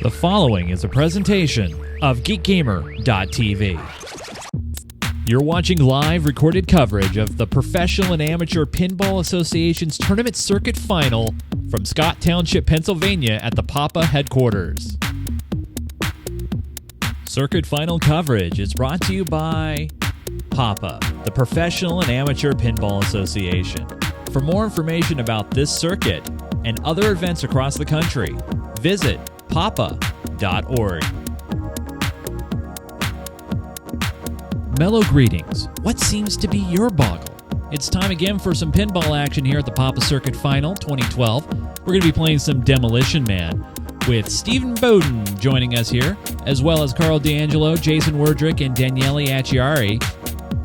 The following is a presentation of GeekGamer.tv. You're watching live recorded coverage of the Professional and Amateur Pinball Association's Tournament Circuit Final from Scott Township, Pennsylvania at the PAPA headquarters. Circuit Final coverage is brought to you by PAPA, the Professional and Amateur Pinball Association. For more information about this circuit and other events across the country, visit papa.org. Mellow greetings. What seems to be your boggle? It's time again for some pinball action here at the PAPA Circuit Final 2012. We're going to be playing some Demolition Man with Stephen Bowden joining us here, as well as Karl DeAngelo, Jason Werdrick, and Daniele Acciari.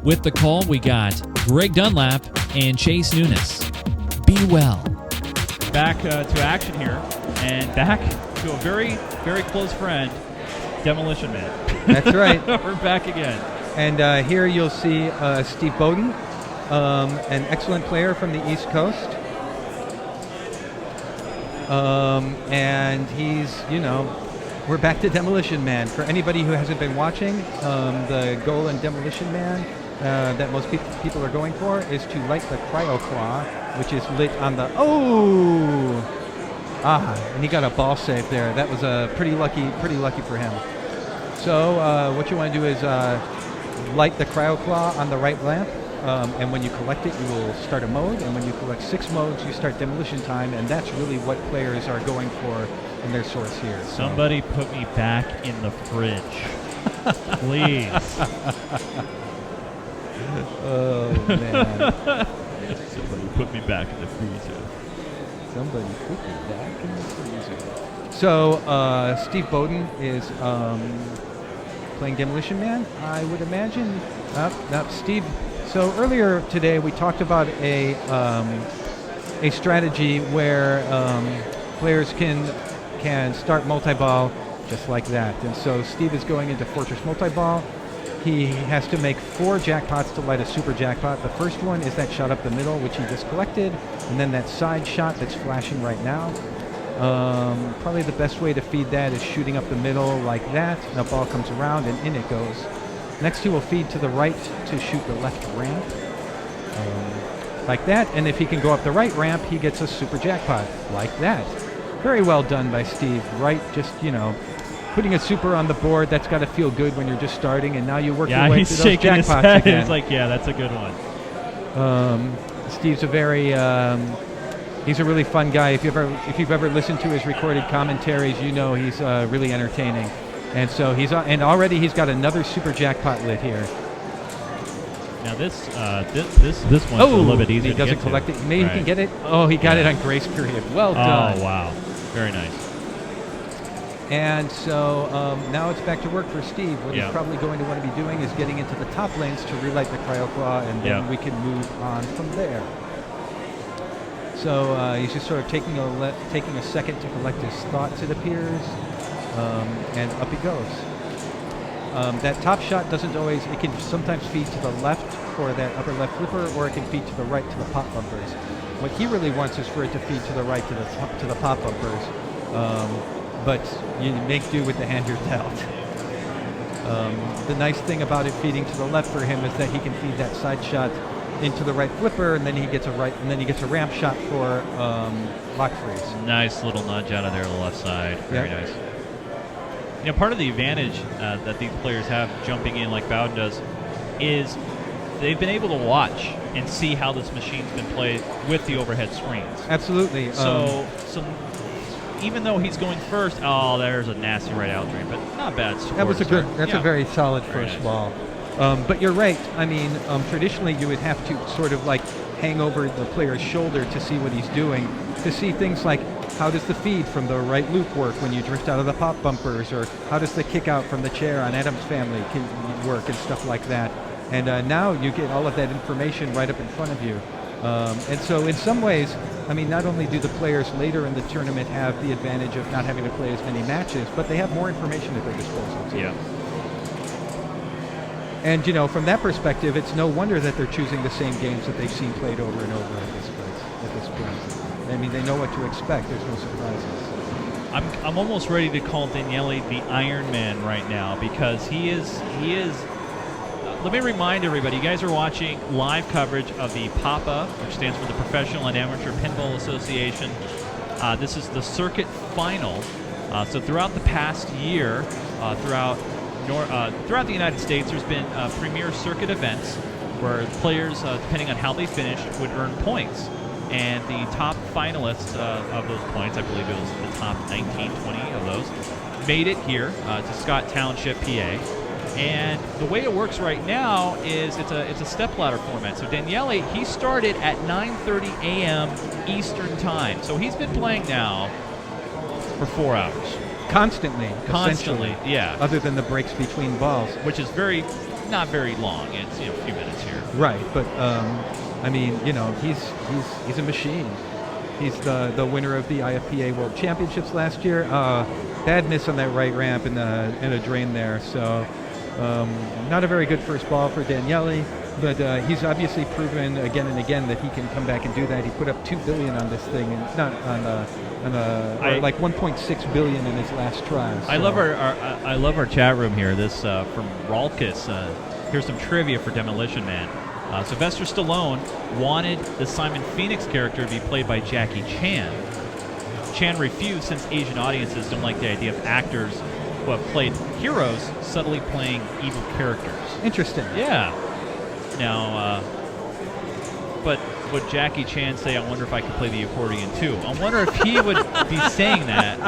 With the call, we got Greg Dunlap and Chase Nunes. Be well. Back to action here, and back to a very, very close friend, Demolition Man. That's right. We're back again. And here you'll see Steve Bowden, an excellent player from the East Coast. And he's, we're back to Demolition Man. For anybody who hasn't been watching, the goal in Demolition Man that most people are going for is to light the cryo claw, which is lit on the... and he got a ball save there. That was pretty lucky for him. So what you want to do is light the cryo claw on the right lamp, and when you collect it, you will start a mode, and when you collect 6 modes, you start demolition time, and that's really what players are going for in their source here. So. Somebody put me back in the fridge. Please. Oh, man. Somebody put me back in the freezer. Somebody put me back in the freezer. So, Steve Bowden is playing Demolition Man, I would imagine. Steve. So earlier today we talked about a strategy where players can start multi-ball just like that. And so Steve is going into Fortress Multi-Ball. He has to make 4 jackpots to light a super jackpot. The first one is that shot up the middle, which he just collected, and then that side shot that's flashing right now. Probably the best way to feed that is shooting up the middle like that. The ball comes around and in it goes. Next he will feed to the right to shoot the left ramp. Like that. And if he can go up the right ramp, he gets a super jackpot like that. Very well done by Steve. Right, just, putting a super on the board, that's got to feel good when you're just starting, and now you work your way through those jackpots again. He's like, yeah, that's a good one. Steve's he's a really fun guy. If you've ever listened to his recorded commentaries, he's really entertaining. And so and already he's got another super jackpot lit here. Now this one's a little bit easier. He doesn't collect it. Maybe he can get it. Oh, he got it on grace period. Well done. Oh wow, very nice. And so now it's back to work for Steve. What he's probably going to want to be doing is getting into the top lanes to relight the cryo claw, and then we can move on from there. So he's just sort of taking a second to collect his thoughts, it appears, and up he goes. That top shot doesn't always, it can sometimes feed to the left for that upper left flipper, or it can feed to the right to the pop bumpers. What he really wants is for it to feed to the right to the pop bumpers. But you make do with the hand you're dealt. The nice thing about it feeding to the left for him is that he can feed that side shot into the right flipper, and then he gets a ramp shot for lock freeze. Nice little nudge out of there on the left side. Very nice. Part of the advantage that these players have jumping in like Bowden does is they've been able to watch and see how this machine's been played with the overhead screens. Absolutely. So even though he's going first, there's a nasty right out drain, but not bad. That was a very solid first ball. But you're right. I mean, traditionally you would have to sort of like hang over the player's shoulder to see what he's doing, to see things like how does the feed from the right loop work when you drift out of the pop bumpers, or how does the kick out from the chair on Adam's Family work, and stuff like that. And now you get all of that information right up in front of you. And so in some ways, I mean, not only do the players later in the tournament have the advantage of not having to play as many matches, but they have more information at their disposal too. Yeah. And, from that perspective, it's no wonder that they're choosing the same games that they've seen played over and over at this point. I mean, they know what to expect. There's no surprises. I'm almost ready to call Daniele the Iron Man right now, because he is. Let me remind everybody, you guys are watching live coverage of the PAPA, which stands for the Professional and Amateur Pinball Association. This is the circuit final. So throughout the past year, throughout the United States, there's been premier circuit events where players, depending on how they finished, would earn points. And the top finalists of those points, I believe it was the top 19, 20 of those, made it here to Scott Township, PA. And the way it works right now is it's a stepladder format. So Daniele, he started at 9:30 a.m. Eastern Time. So he's been playing now for 4 hours. Constantly, yeah. Other than the breaks between balls, which is not very long. It's a few minutes here. Right, but I mean, he's a machine. He's the winner of the IFPA World Championships last year. Bad miss on that right ramp in a drain there. So not a very good first ball for Daniele, but he's obviously proven again and again that he can come back and do that. He put up $2 billion on this thing, and not or like 1.6 billion in his last try. So. I love our chat room here. This from Ralkus. Here's some trivia for Demolition Man. Sylvester Stallone wanted the Simon Phoenix character to be played by Jackie Chan. Chan refused, since Asian audiences don't like the idea of actors who have played heroes subtly playing evil characters. Interesting. Yeah. Now, but would Jackie Chan say, "I wonder if I could play the accordion too"? I wonder if he would be saying that.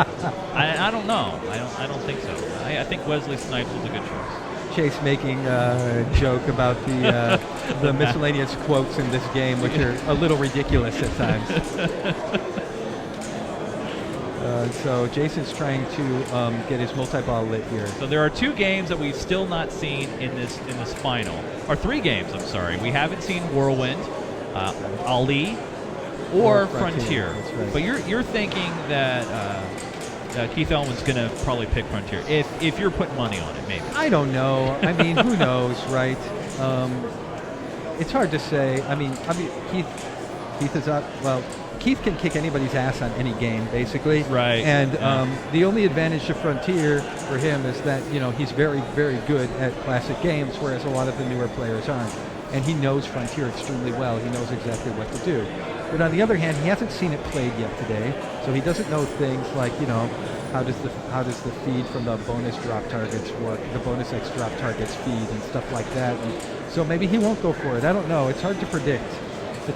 I don't know. I don't think so. I think Wesley Snipes was a good choice. Chase making a joke about the miscellaneous quotes in this game, which are a little ridiculous at times. So Jason's trying to get his multi-ball lit here. So there are 2 games that we've still not seen in this final, or 3 games. I'm sorry, we haven't seen Whirlwind, Ali, or Frontier. That's right. But you're thinking that Keith Elman's going to probably pick Frontier if you're putting money on it, maybe. I don't know. I mean, who knows, right? It's hard to say. I mean, Keith is up. Well, Keith can kick anybody's ass on any game, basically. Right. And the only advantage to Frontier for him is that, he's very, very good at classic games, whereas a lot of the newer players aren't. And he knows Frontier extremely well. He knows exactly what to do. But on the other hand, he hasn't seen it played yet today, so he doesn't know things like, how does the feed from the bonus drop targets work, the bonus X drop targets feed and stuff like that. And so maybe he won't go for it. I don't know. It's hard to predict. I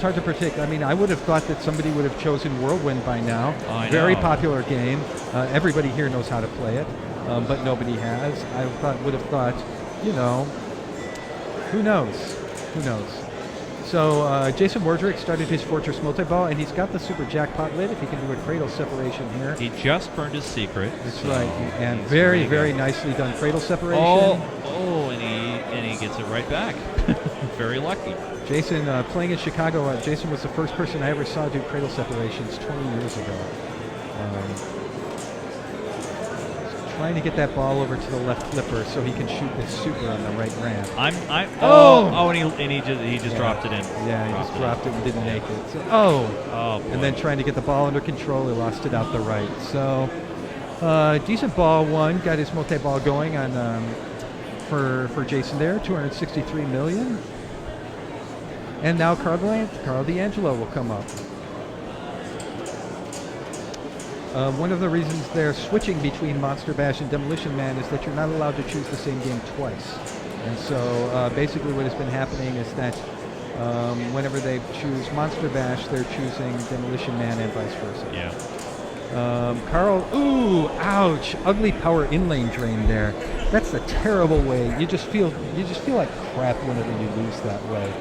mean, I would have thought that somebody would have chosen Whirlwind by now. Oh, very popular game. Everybody here knows how to play it, but nobody has. I would have thought, who knows? So Jason Werdrick started his Fortress multi-ball, and he's got the super jackpot lit if he can do a cradle separation here. He just burned his secret. That's right, and very, very nicely done cradle separation. And he gets it right back. Very lucky. Jason, playing in Chicago, Jason was the first person I ever saw do cradle separations 20 years ago. Trying to get that ball over to the left flipper so he can shoot this super on the right ramp. And he just dropped it in. Yeah, he just dropped it and didn't make it. So, and then trying to get the ball under control, he lost it out the right. So, decent ball one, got his multi-ball going on for Jason there, 263 million. And now Karl DeAngelo will come up. One of the reasons they're switching between Monster Bash and Demolition Man is that you're not allowed to choose the same game twice. And so basically what has been happening is that whenever they choose Monster Bash, they're choosing Demolition Man and vice versa. Yeah. Karl, ooh, ouch, ugly power in-lane drain there. That's a terrible way. You just feel like crap whenever you lose that way.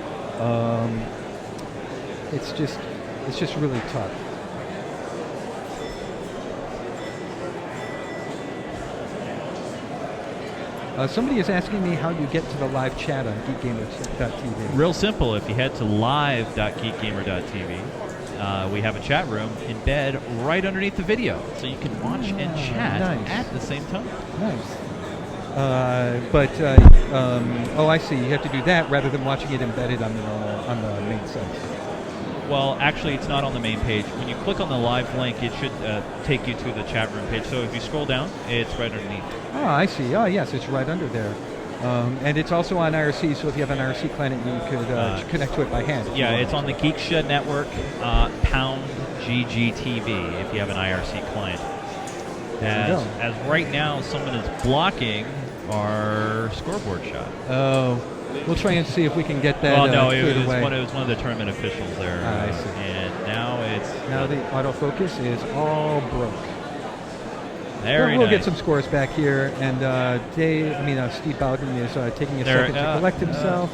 It's just really tough. Somebody is asking me how you get to the live chat on GeekGamerTV. Real simple. If you head to live.geekgamer.tv, we have a chat room in bed right underneath the video, so you can watch and chat at the same time. Nice. I see. You have to do that rather than watching it embedded on the main site. Well, actually, it's not on the main page. When you click on the live link, it should take you to the chat room page. So if you scroll down, it's right underneath. Oh, I see. Oh, yes, it's right under there. And it's also on IRC, so if you have an IRC client, you could connect to it by hand. Yeah, it's on the Geek Shed Network, pound GGTV, if you have an IRC client. As right now, someone is blocking our scoreboard shot. Oh, we'll try and see if we can get that. Well, no, it was away. one of the tournament officials there. I see. And now the autofocus is all broke. Very we'll nice. get some scores back here, and Steve Bowden is taking a second to collect himself.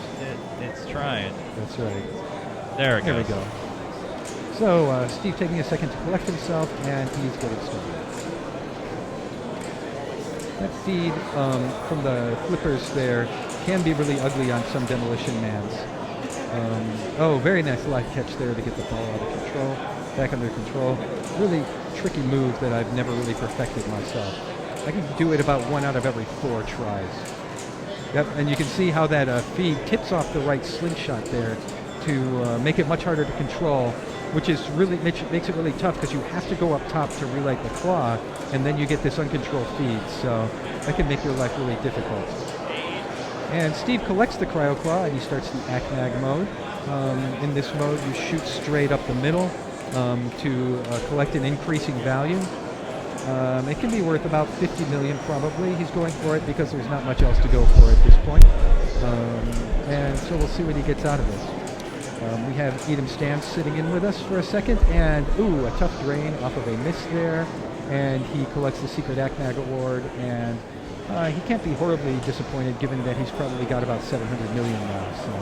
It's trying. That's right. There it goes. There we go. So Steve taking a second to collect himself, and he's getting started. That feed from the flippers there can be really ugly on some Demolition Mans. Very nice live catch there to get the ball out of control, back under control. Really tricky move that I've never really perfected myself. I can do it about 1 out of every 4 tries. Yep, and you can see how that feed tips off the right slingshot there to make it much harder to control, which is really makes it really tough because you have to go up top to relight the claw, and then you get this uncontrolled feed. So that can make your life really difficult. And Steve collects the cryo claw and he starts the ACMAG mode. In this mode, you shoot straight up the middle to collect an increasing value. It can be worth about 50 million probably. He's going for it because there's not much else to go for at this point. And so we'll see what he gets out of this. We have Edom Stans sitting in with us for a second, and a tough drain off of a miss there, and he collects the secret ACMAG award, and he can't be horribly disappointed given that he's probably got about 700 million now. So.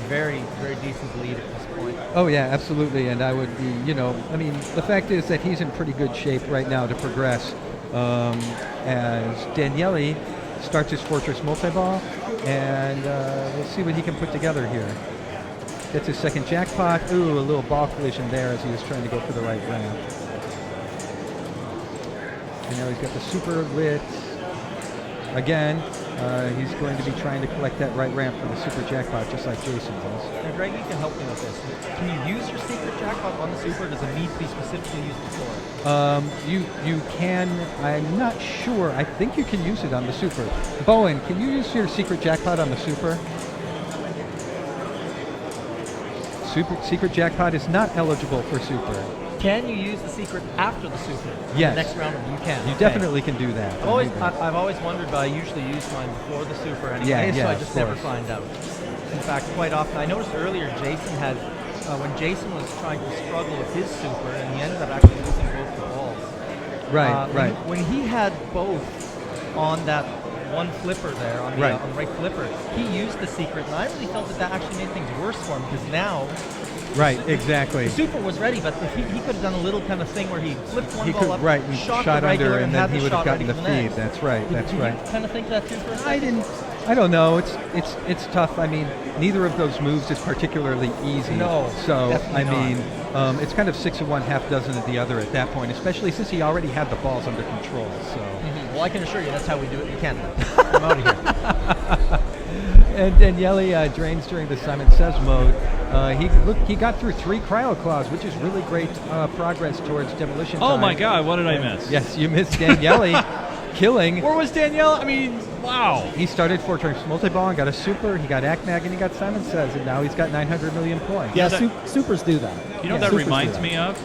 Very, very decent lead at this point. Oh yeah, absolutely, and I would be, the fact is that he's in pretty good shape right now to progress, as Daniele starts his Fortress multi-ball, and we'll see what he can put together here. Gets his second jackpot. A little ball collision there as he was trying to go for the right ramp. And now he's got the super lit. Again, he's going to be trying to collect that right ramp for the super jackpot, just like Jason does. Now, Greg, you can help me with this. Can you use your secret jackpot on the super, or does it need to be specifically used before it? You can. I'm not sure. I think you can use it on the super. Bowen, can you use your secret jackpot on the super? Secret jackpot is not eligible for super. Can you use the secret after the super? Yes. The next round, you can. You definitely can do that. I've always wondered, but I usually use mine before the super anyway, so I just never find out. In fact, quite often, I noticed earlier Jason had, when Jason was trying to struggle with his super, and he ended up actually losing both the balls. Right. When he had both on that one flipper there, on the right flipper, he used the secret, and I really felt that actually made things worse for him, because now... Right, exactly. The super was ready, but if he could have done a little kind of thing where he flipped one ball up, and shot the regular, under, and then he would have shot gotten the feed. That's right. That's Did right. you kind of think that too for a second? I don't know. It's tough. I mean, neither of those moves is particularly easy. No. So it's kind of 6 of one, half dozen of the other at that point, especially since he already had the balls under control. So. Well, I can assure you that's how we do it in Canada. I'm out of here. And Daniele drains during the Simon Says mode. He got through 3 cryo claws, which is really great progress towards demolition time. Oh my God! What did I miss? Yes, you missed Daniele killing. Where was Daniele? I mean, wow. He started Fortress multi-ball and got a super. He got ACMAG and he got Simon Says, and now he's got 900 million points. Yeah, supers do that. You know what that reminds me of?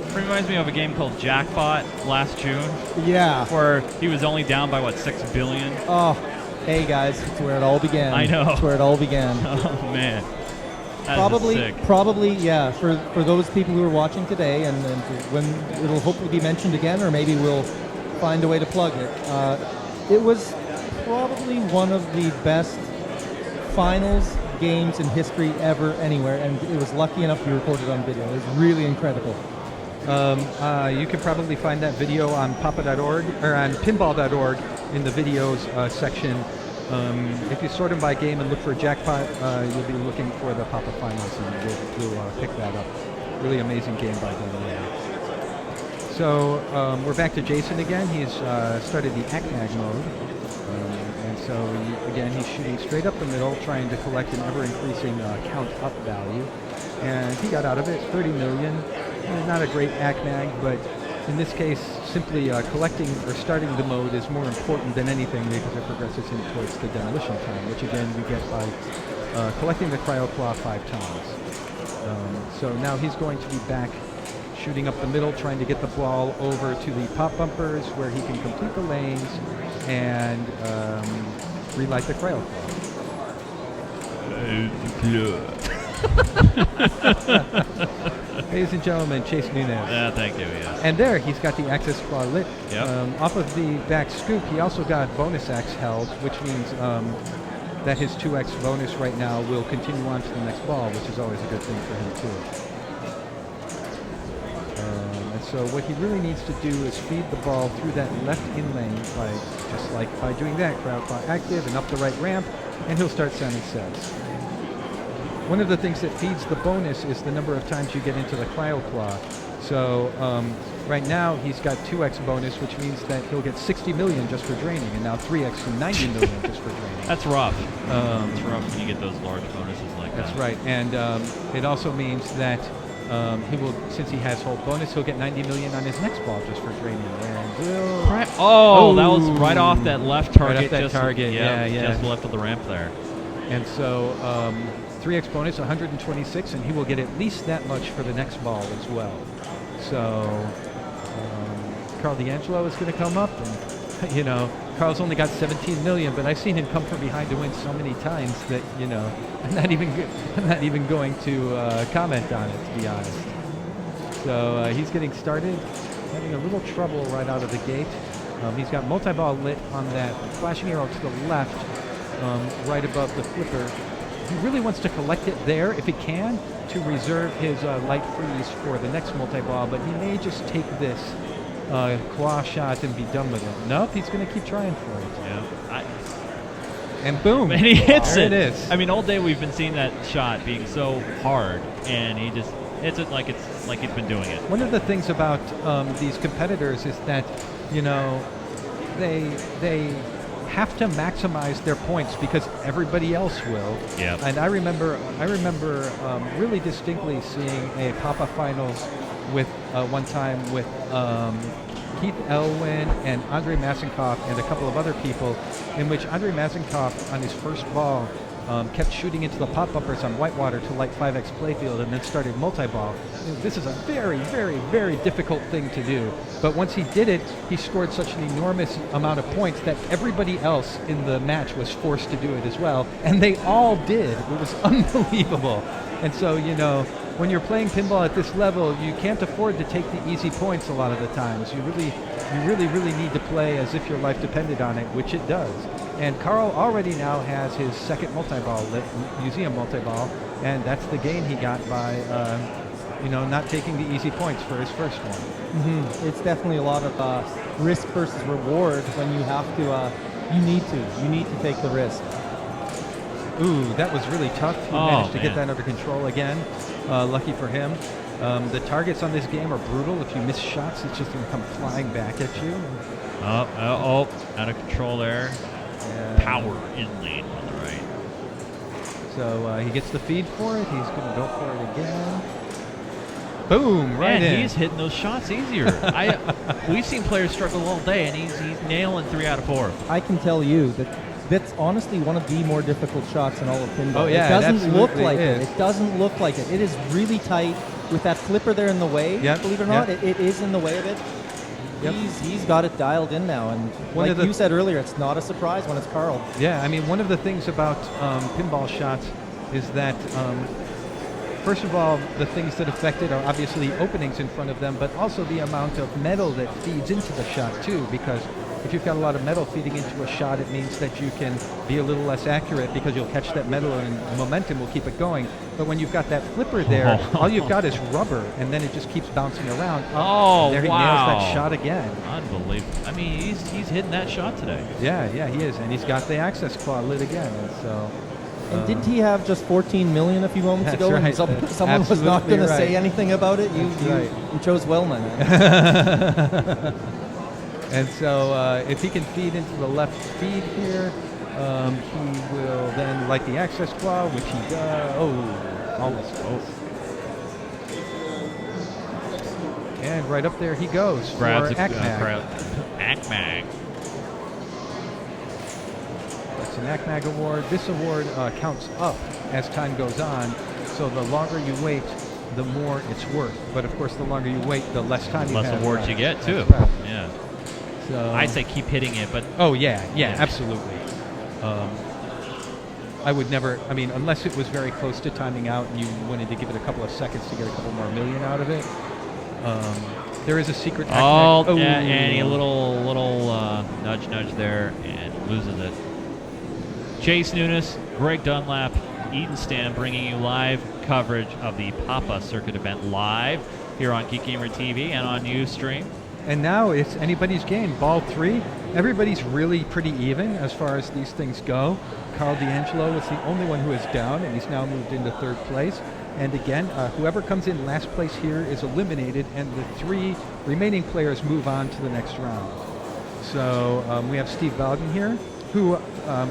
It reminds me of a game called Jackpot last June. Yeah. Where he was only down by, 6 billion? Oh, hey guys, it's where it all began. I know. It's where it all began. Oh, man. Probably, yeah. For those people who are watching today, and when it'll hopefully be mentioned again, or maybe we'll find a way to plug it. It was probably one of the best finals games in history ever, anywhere, and it was lucky enough to be recorded on video. It was really incredible. You can probably find that video on papa.org or on pinball.org in the videos section. If you sort them by game and look for Jackpot, you'll be looking for the Papa Finals, and you'll pick that up. Really amazing game by Daniele. So we're back to Jason again. He's started the ACMAG mode, and so again, he's shooting straight up the middle, trying to collect an ever-increasing count up value. And he got out of it 30 million. Not a great ACMAG, but in this case, simply collecting or starting the mode is more important than anything because it progresses him towards the demolition time, which again you get by collecting the Cryo Claw 5 times. So now he's going to be back shooting up the middle, trying to get the ball over to the pop bumpers where he can complete the lanes and relight the Cryo Claw. Ladies and gentlemen, Chase Nunez. Yeah, thank you, yeah. And there, he's got the Access Claw lit. Yep. Off of the back scoop, he also got bonus X held, which means that his 2X bonus right now will continue on to the next ball, which is always a good thing for him, too. And so what he really needs to do is feed the ball through that left in lane by doing that, Cryo Claw active and up the right ramp, and he'll start sounding sets. One of the things that feeds the bonus is the number of times you get into the Cryo Claw. So right now he's got 2x bonus, which means that he'll get 60 million just for draining, and now 3x to 90 million just for draining. That's rough. It's rough when you get those large bonuses like that. That's right, and it also means that he will, since he has hold bonus, he'll get 90 million on his next ball just for draining. And that was right off that left target. Right off that target, yeah. Just left of the ramp there. And so 3x bonus, 126, and he will get at least that much for the next ball as well. So Karl DeAngelo is going to come up, and Karl's only got 17 million, but I've seen him come from behind to win so many times that I'm not even going to comment on it, to be honest. So he's getting started, having a little trouble right out of the gate. He's got multi-ball lit on that flashing arrow to the left, right above the flipper. He really wants to collect it there, if he can, to reserve his light freeze for the next multi-ball, but he may just take this claw shot and be done with it. Nope, he's going to keep trying for it. Yeah. And boom. And he hits there it. It is. I mean, all day we've been seeing that shot being so hard, and he just hits it like he's been doing it. One of the things about these competitors is that, they have to maximize their points because everybody else will. Yeah. And I remember really distinctly seeing a Papa Finals with one time with Keith Elwin and Andrei Mazenkov and a couple of other people, in which Andrei Mazenkov on his first ball kept shooting into the pop bumpers on Whitewater to light 5x playfield and then started multi-ball. This is a very, very, very difficult thing to do. But once he did it, he scored such an enormous amount of points that everybody else in the match was forced to do it as well. And they all did. It was unbelievable. And so, when you're playing pinball at this level, you can't afford to take the easy points a lot of the times. You really need to play as if your life depended on it, which it does. And Karl already now has his second multi-ball lit, museum multi-ball, and that's the gain he got by, not taking the easy points for his first one. Mm-hmm. It's definitely a lot of risk versus reward when you have to. You need to take the risk. Ooh, that was really tough. He managed to get that under control again. Lucky for him. The targets on this game are brutal. If you miss shots, it's just going to come flying back at you. Out of control there. Power in lane on the right. So he gets the feed for it. He's going to go for it again. Boom! Right in. He's hitting those shots easier. We've seen players struggle all day, and he's nailing 3 out of 4. I can tell you that's honestly one of the more difficult shots in all of pinball. Oh yeah, it doesn't look like it. It doesn't look like it. It is really tight with that flipper there in the way. Yep. Believe it or not, it is in the way of it. Yep. He's got it dialed in now, and like you said earlier, it's not a surprise when it's Karl. Yeah, I mean, one of the things about pinball shots is that, first of all, the things that affect it are obviously openings in front of them, but also the amount of metal that feeds into the shot, too, because if you've got a lot of metal feeding into a shot, it means that you can be a little less accurate because you'll catch that metal and momentum will keep it going. But when you've got that flipper there, all you've got is rubber, and then it just keeps bouncing around. There he nails that shot again. Unbelievable. I mean, he's hitting that shot today. Yeah, he is, and he's got the access claw lit again. And so. And didn't he have just 14 million a few moments ago? Right. And someone was not going to say anything about it. You chose well, man. And so if he can feed into the left feed here, He will then light the access claw, which he does. Oh, almost. Oh. And right up there he goes Grabs for ACMAG. ACMAG. It's an ACMAG award. This award counts up as time goes on, so the longer you wait, the more it's worth. But of course, the longer you wait, the less time you have. Less awards you get, too. Right. Yeah. So I say keep hitting it, but... Oh, yeah, absolutely. I would never, I mean, unless it was very close to timing out and you wanted to give it a couple of seconds to get a couple more million out of it. There is a secret... Oh, yeah, and a little nudge there, and loses it. Chase Nunes, Greg Dunlap, Eden Stam bringing you live coverage of the Papa Circuit event live here on GeekGamerTV and on Ustream. And now it's anybody's game. Ball 3, everybody's really pretty even as far as these things go. Karl DeAngelo was the only one who is down, and he's now moved into 3rd place. And again, whoever comes in last place here is eliminated, and the 3 remaining players move on to the next round. So we have Steve Bowden here, who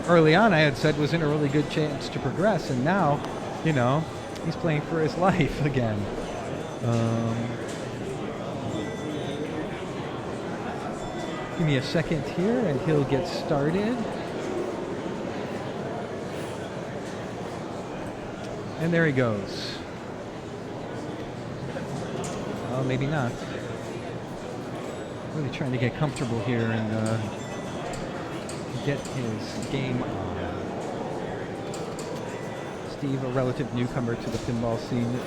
early on I had said was in a really good chance to progress, and now, you know, he's playing for his life again. Give me a second here, and he'll get started. And there he goes. Well, maybe not. Really trying to get comfortable here and get his game on. Steve, a relative newcomer to the pinball scene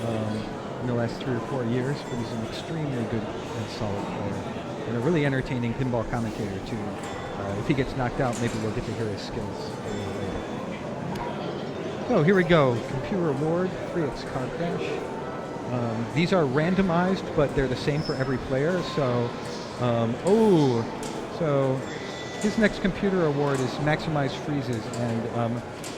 in the last 3 or 4 years, but he's an extremely good and solid player. And a really entertaining pinball commentator, too. If he gets knocked out, maybe we'll get to hear his skills a little later. So here we go. Computer award, 3x car crash. These are randomized, but they're the same for every player. So, so his next computer award is maximize freezes. And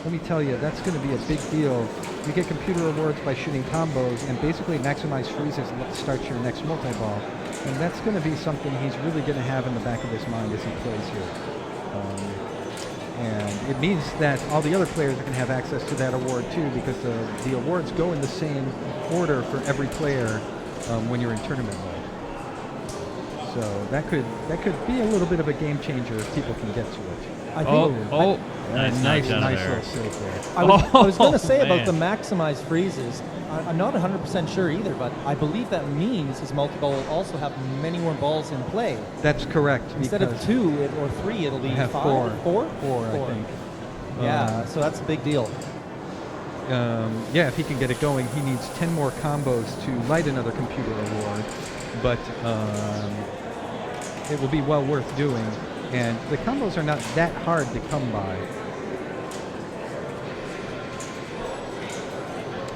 let me tell you, that's going to be a big deal. You get computer awards by shooting combos, and basically maximize freezes starts your next multi-ball. And that's going to be something he's really going to have in the back of his mind as he plays here. And it means that all the other players are going to have access to that award too, because the awards go in the same order for every player when you're in tournament mode. So that could be a little bit of a game changer if people can get to it. I think nice little save there. I was going to say about the maximized freezes. I'm not 100% sure either, but I believe that means his multi-ball will also have many more balls in play. That's correct. Instead of 2 or 3, it'll be 5. 4, I think. Yeah, so that's a big deal. Yeah, if he can get it going, he needs 10 more combos to light another computer award, but it will be well worth doing. And the combos are not that hard to come by.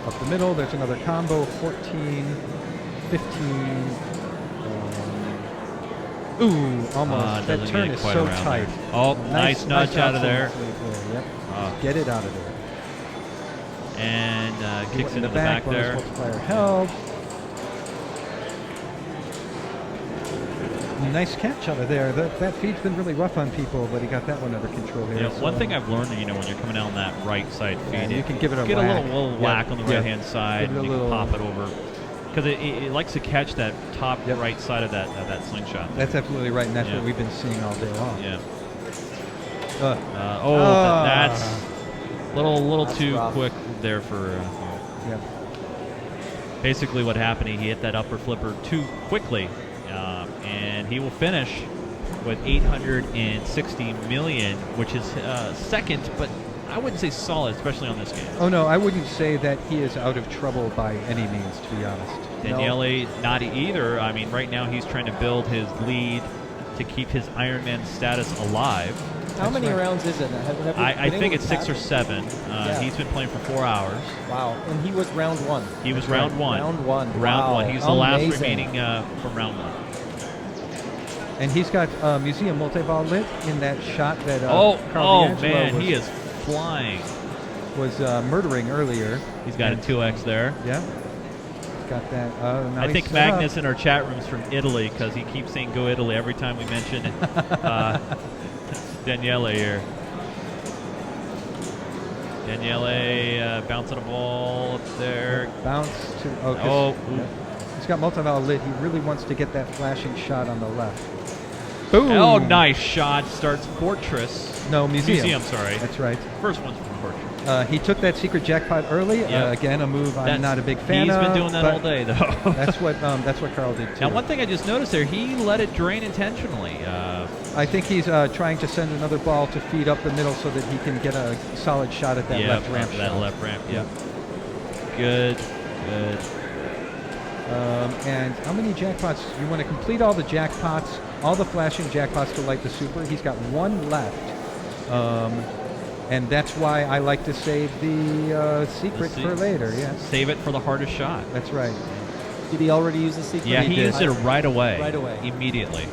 Up the middle, there's another combo, 14, 15. Ooh, almost. That turn is so tight. Oh, nice nudge out of there. Yep. Get it out of there. And kicks into the back there. Multiplier held. Nice catch out of there. That feed's been really rough on people, but he got that one under control here. Yeah, so one thing I've learned, when you're coming out on that right side feed, you can give it a get whack. a little whack on the right hand side, and you can pop it over, because it likes to catch that top right side of that slingshot. That's absolutely right, and that's what we've been seeing all day long. Yeah. That's a little too rough. Quick there for. Basically, what happened, he hit that upper flipper too quickly. And he will finish with 860 million, which is second, but I wouldn't say solid, especially on this game. Oh no, I wouldn't say that he is out of trouble by any means, to be honest. Daniele, not either. I mean, right now he's trying to build his lead to keep his Ironman status alive. How many rounds is it? I think it's 6 or 7. He's been playing for 4 hours. Wow, and he was round 1. He was round 1. Round 1. Round 1. He's the last remaining from round 1. And he's got Museum Multi-Ball lit in that shot that Karl DeAngelo he is flying. Was murdering earlier. He's got a 2x there. Yeah. He's got that. I think Magnus in our chat room's from Italy, because he keeps saying "Go Italy" every time we mention Daniele here. Daniele bouncing a ball up there. Bounce to. He's got multi-ball lit. He really wants to get that flashing shot on the left. Boom! Oh, nice shot. Starts Fortress. No, Museum. Museum, sorry. That's right. First one's from Fortress. He took that secret jackpot early. Again, a move I'm not a big fan of. He's been doing that all day, though. that's what Karl did too. Now, one thing I just noticed there, he let it drain intentionally. I think he's trying to send another ball to feed up the middle so that he can get a solid shot at that left ramp. Left ramp. Yeah. Good. And how many jackpots? You want to complete all the jackpots, all the flashing jackpots to light the super. He's got one left. And that's why I like to save the secret for later. Yeah. Save it for the hardest shot. That's right. Did he already use the secret? Yeah, he used it right away. Right away. Immediately.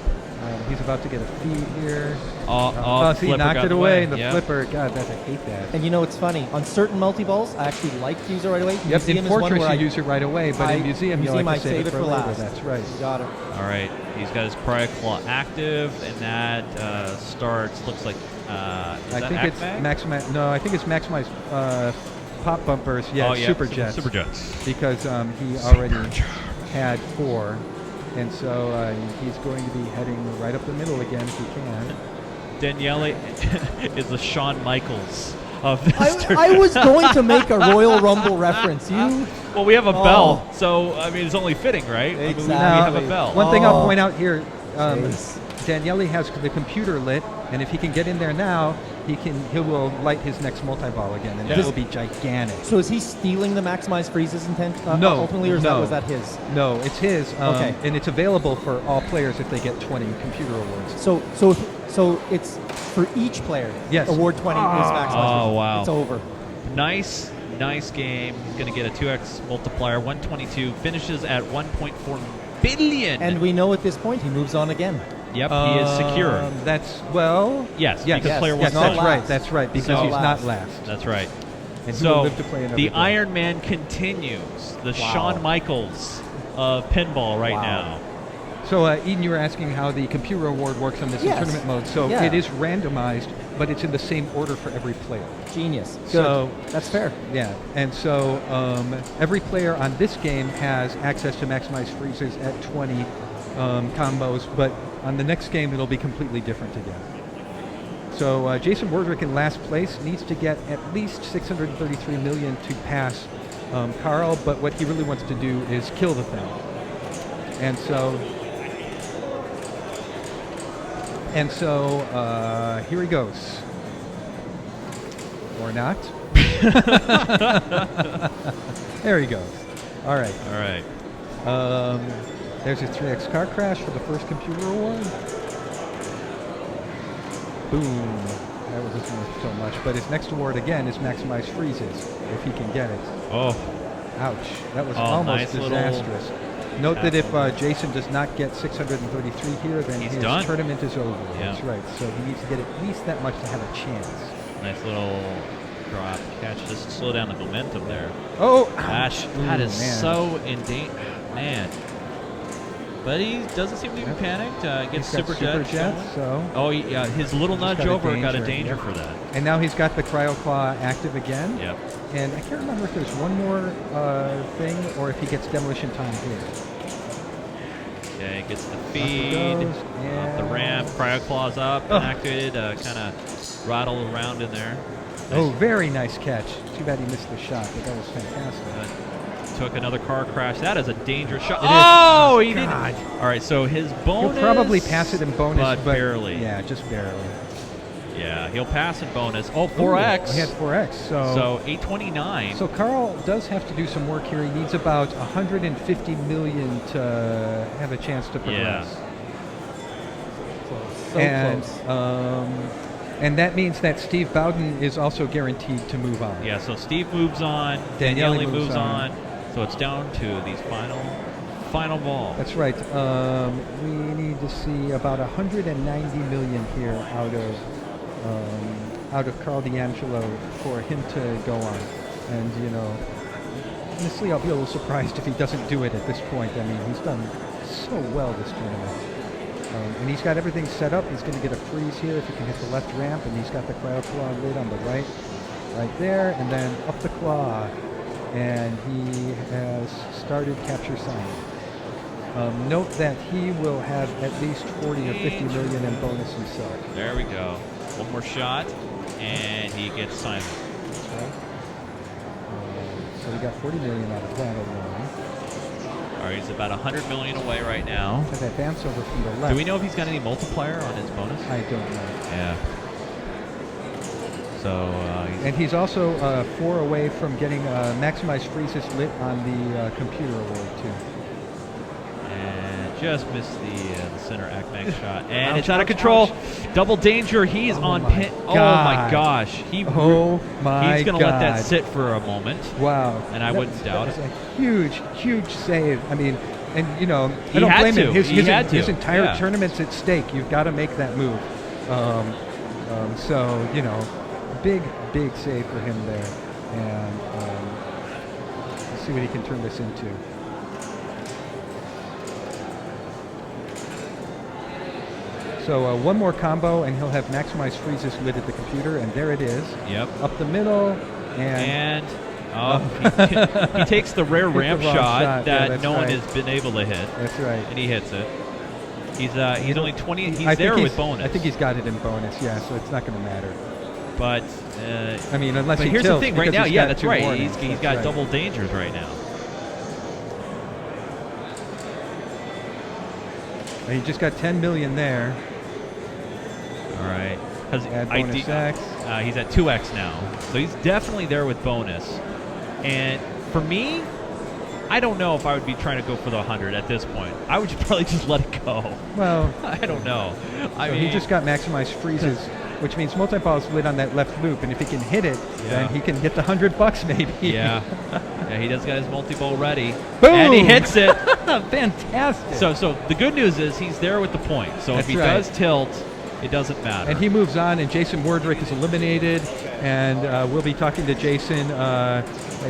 He's about to get a feed here. He he knocked it away. The flipper. God, I hate that. And you know what's funny? On certain multi-balls, I actually like to use it right away. Yep, in Fortress you use it right away, but in Museum you like to save it for last. That's right. You got it. All right, he's got his Cryo Claw active, and that starts, looks like, I think it's maximize. No, I think it's maximize pop bumpers. Yeah, Super Jets. Super Jets. Because he already had 4. And so he's going to be heading right up the middle again if he can. Daniele is the Shawn Michaels of this tournament. I was going to make a Royal Rumble reference. Well, we have a bell, so I mean it's only fitting, right? Exactly. We have a bell. One thing I'll point out here, Daniele has the computer lit, and if he can get in there now, he will light his next multi-ball again, and it will be gigantic. So is he stealing the maximize freezes intent no, ultimately, or was that his? No, it's his. Okay. And it's available for all players if they get 20 computer awards. So it's for each player. Yes. Award 20 is maximize. Oh, wow. It's over. Nice game. He's going to get a 2x multiplier. 122 finishes at 1.4 billion. And we know at this point he moves on again. Yep, he is secure. Yes, because player one. That's right, because he's not last. That's right. And so live to play another the day. Iron Man continues. The Shawn Michaels of pinball right now. So, Eden, you were asking how the computer award works on this in tournament mode. So it is randomized, but it's in the same order for every player. Genius. Good. So that's fair. Yeah, and so every player on this game has access to maximize freezes at 20 combos, but on the next game it'll be completely different again. So Jason Werdrick in last place needs to get at least 633 million to pass Karl, but what he really wants to do is kill the thing. And so here he goes. Or not. There he goes. All right. There's a 3x car crash for the first computer award. Boom. That wasn't so much. But his next award, again, is maximize freezes, if he can get it. Oh. Ouch. That was almost disastrous. Note that if Jason does not get 633 here, then his tournament is over. Yeah. That's right. So he needs to get at least that much to have a chance. Nice little drop catch. Just slow down the momentum there. Oh! Gosh, that is so in danger. Man. But he doesn't seem to be panicked. Gets Super Jet. So his little nudge over got a danger for that. And now he's got the Cryo Claw active again. Yep. And I can't remember if there's one more thing or if he gets Demolition Time here. Okay, gets the feed, off the ramp, Cryo Claw's up, and activated, kind of rattle around in there. Nice. Oh, very nice catch. Too bad he missed the shot, but that was fantastic. Took another car crash. That is a dangerous shot. He didn't. All right, so his bonus. He'll probably pass it in bonus, but barely. Yeah, just barely. Yeah, he'll pass in bonus. Oh, 4x. He had 4x. So 829. So Karl does have to do some work here. He needs about 150 million to have a chance to progress. Yeah. Close. And that means that Steve Bowden is also guaranteed to move on. Yeah, so Steve moves on. Daniele moves on. So it's down to these final ball. That's right. We need to see about 190 million here out of Karl DeAngelo for him to go on. And, honestly, I'll be a little surprised if he doesn't do it at this point. I mean, he's done so well this tournament. And he's got everything set up. He's going to get a freeze here if he can hit the left ramp, and he's got the Cryo Claw lid on the right. right there, and then up the claw. And he has started capture sign. Note that he will have at least 40 or 50 million in bonus himself. There we go. One more shot, and he gets Simon. That's right. So we got 40 million out of that alone. All right, he's about 100 million away right now. Has that bounce over from the left. Do we know if he's got any multiplier on his bonus? I don't know. Yeah. So and he's also 4 away from getting maximized freezes lit on the computer award too. And just missed the center Akmag shot, and it's out of control. Double danger. He's on pin. Oh my gosh! He's gonna let that sit for a moment. Wow! And I wouldn't doubt it. That was a huge, huge save. I mean, and I don't blame him. His entire tournament's at stake. You've got to make that move. So big save for him there, and let's see what he can turn this into. So one more combo, and he'll have maximized freezes lit at the computer, and there it is. Yep. Up the middle, he takes the rare ramp shot that no one has been able to hit. That's right. And he hits it. He's only 20. He's there with bonus. I think he's got it in bonus. Yeah, so it's not going to matter. But I mean, unless he here's tilts, the thing. Right now, yeah, that's right. Warnings. He's got double dangers right now. He just got 10 million there. All right. Add bonus X. He's at 2x now, so he's definitely there with bonus. And for me, I don't know if I would be trying to go for the 100 at this point. I would probably just let it go. Well, I don't know. I mean, he just got maximized freezes, which means multi-ball is lit on that left loop, and if he can hit it, then he can get the $100 maybe. Yeah. Yeah, he does got his multi-ball ready. Boom! And he hits it. Fantastic. So the good news is he's there with the point. So if he does tilt, it doesn't matter. And he moves on, and Jason Werdrick is eliminated, and we'll be talking to Jason.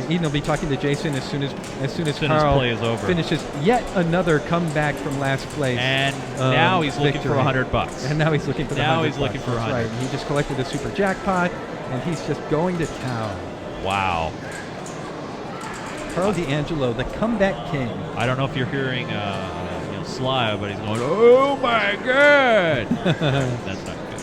Eden will be talking to Jason as soon as Karl play is over. Finishes yet another comeback from last place. And now he's looking for $100. And now he's looking for now he's looking for $100. Right. He just collected a super jackpot, and he's just going to town. Wow. Karl DeAngelo, the comeback king. I don't know if you're hearing Sly, but he's going, oh my God! That's not good.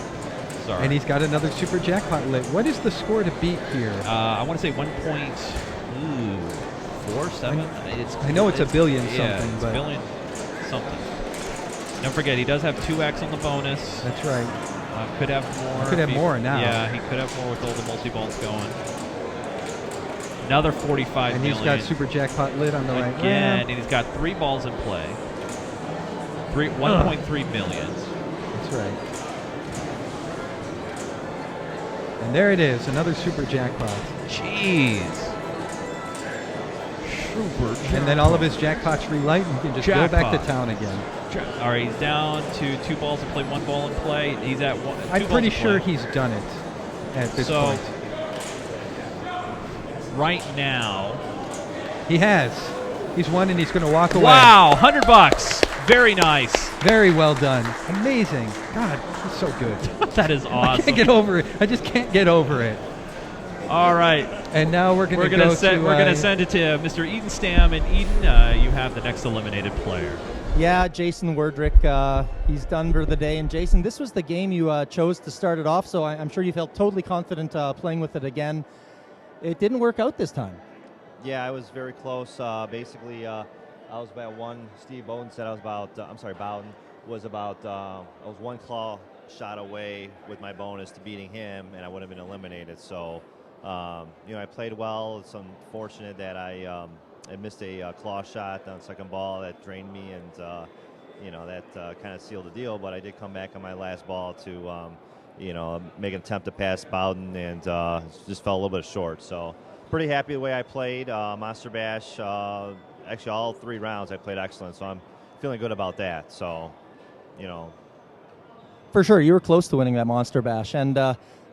Sorry. And he's got another super jackpot lit. What is the score to beat here? I want to say 1.47. I know it's a billion something. Yeah, it's a billion something. Don't forget, he does have 2x on the bonus. That's right. Could have more. Could have more now. Yeah, he could have more with all the multi-balls going. Another 45 million. And he's got super jackpot lit on the right again, and he's got 3 balls in play. 1.3 million. That's right. And there it is, another super jackpot. Jeez. Super jackpot. And then all of his jackpots relight, and he can just go back to town again. All right, he's down to 2 balls in play, 1 ball in play. He's at 1. I'm pretty sure he's done it at this point. Right now, he has. He's won, and he's going to walk away. Wow, $100. Very nice. Very well done. Amazing. God, he's so good. That is awesome. I can't get over it. I just can't get over it. All right. And now we're going to send it to Mr. Eden Stam, and Eden, you have the next eliminated player. Yeah, Jason Werdrick, he's done for the day. And Jason, this was the game you chose to start it off, so I'm sure you felt totally confident playing with it again. It didn't work out this time. Yeah, I was very close. Basically, I was about 1. Steve Bowden said I was about. Bowden was about. I was 1 claw shot away with my bonus to beating him, and I would have been eliminated. So, I played well. It's unfortunate that I missed a claw shot on the second ball that drained me, and that kind of sealed the deal. But I did come back on my last ball to. Make an attempt to pass Bowden, and just fell a little bit short. So pretty happy the way I played. Monster Bash, actually all 3 rounds I played excellent, so I'm feeling good about that. So, For sure, you were close to winning that Monster Bash. And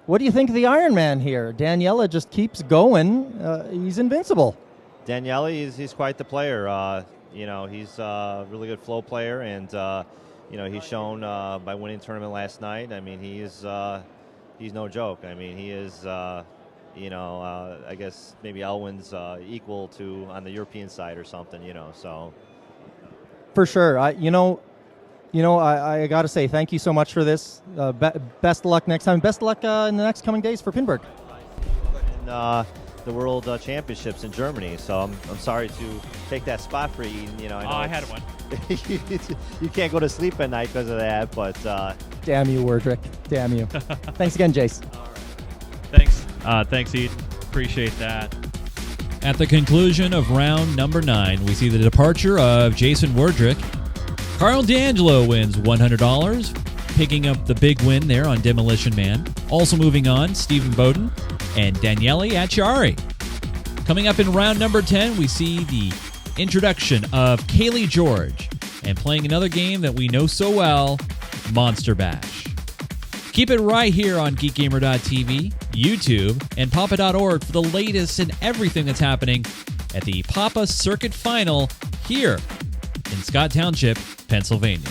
what do you think of the Iron Man here? Daniele just keeps going. He's invincible. Daniele, he's quite the player. He's a really good flow player, and he's shown by winning the tournament last night. I mean, he's no joke. I mean, he is I guess maybe Elwin's equal to on the European side or something, so. For sure. I got to say thank you so much for this. Best of luck next time. Best of luck in the next coming days for Pinburg. And, the World Championships in Germany, so I'm sorry to take that spot for you. I had one. You can't go to sleep at night because of that, but damn you, Werdrick. Damn you. Thanks again, Jace. Thanks. Thanks, Ed. Appreciate that. At the conclusion of round number 9, we see the departure of Jason Werdrick. Karl DeAngelo wins $100, picking up the big win there on Demolition Man. Also moving on, Stephen Bowden and Daniele Acciari. Coming up in round number 10, we see the introduction of Kaylee George and playing another game that we know so well, Monster Bash. Keep it right here on GeekGamer.tv, YouTube, and Papa.org for the latest and everything that's happening at the Papa Circuit Final here in Scott Township, Pennsylvania.